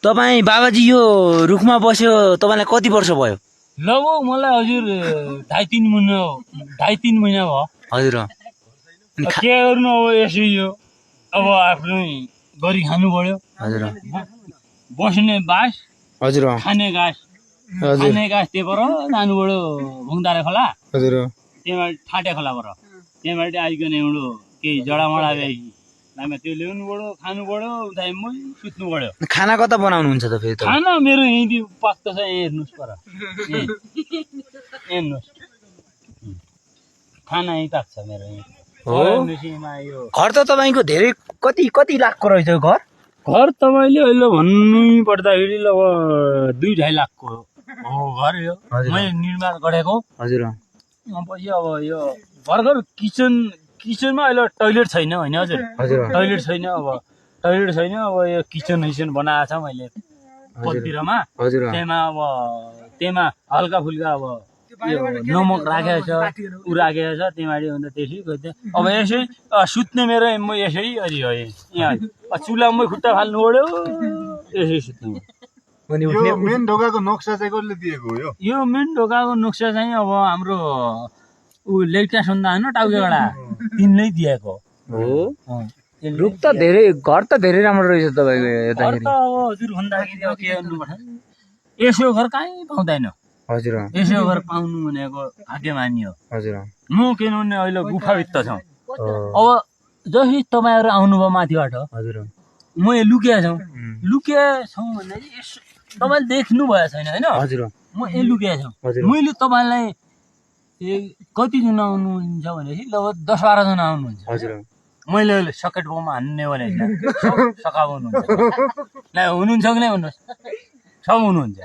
तपाईँ बाबाजी यो रुखमा बस्यो तपाईँलाई कति वर्ष भयो? लगभग मलाई हजुर 2.5-3 महिना 2.5-3 महिना भयो हजुर। के गर्नु अब यसै यो अब आफ्नो गरी खानु पर्यो हजुर बस्ने बास हजुर खाने घाँस त्यहीँबाट जानु पर्यो भुङदारे खोला हजुर त्यहाँबाट ठाटे खोलाबाट त्यहाँबाट आइकन एउटा केही जडामडा भएपछि लामा त्यो ल्याउनु पर्यो खानु पर्यो उता सुत्नु पर्यो। खाना कता बनाउनुहुन्छ त फेरि? खाना मेरो यहीँ पक्क छ, यहीँ हेर्नुहोस् पर हेर्नुहोस् खाना यहीँ पाक्छ मेरो यहीँ। घर त तपाईँको धेरै कति लाखको रहेछ घर? घर तपाईँले अहिले भन्नु पर्दाखेरि अब 2-2.5 लाखको हो घर यो मैले निर्माण गरेको। हजुर। पछि अब यो भर्खर किचनमा अहिले टोइलेट छैन होइन हजुर? टोइलेट छैन अब यो किचन बनाएको छ मैले पत्तिरमा। त्यहीमा हल्का फुल्का अब यो नमक राखेको छ ऊ राखेको छ त्यहाँबाट अन्त त्यसै अब यसै सुत्ने मेरो म यसै अलि हो यहाँ चुलामै खुट्टा फाल्नु पर्यो यसै सुत्नु। मेन ढोकाको नक्सा चाहिँ कसले दिएको हो? यो मेन ढोकाको नक्सा चाहिँ अब हाम्रो ऊ लेक्टा सन्दा होइन टाउकेबाट तिनले दिएको हो। रुख त धेरै घर त धेरै राम्रो रहेछ तपाईँको यताखेरि। अब हजुर भन्दाखेरि अब के गर्नु पर्छ यसो घर कहीँ पाउँदैन। हजुर। यसो घर पाउनु भनेको भाग्यमानी हो। हजुर। म किनभने अहिले गुफाभित्र छौँ अब जसरी तपाईँहरू आउनुभयो माथिबाट हजुर म लुकिया छौँ भन्दाखेरि यसो तपाईँले देख्नु भएको छैन होइन? हजुर। म लुकिया छौँ मैले तपाईँलाई कतिजना आउनुहुन्छ भनेपछि लगभग 10-12 जना आउनुहुन्छ। हजुर। मैले सकेट बम हान्ने भनेको सकाउनुहुन्छ हुनुहुन्छ कि नै भन्नुहोस् सब हुनुहुन्छ।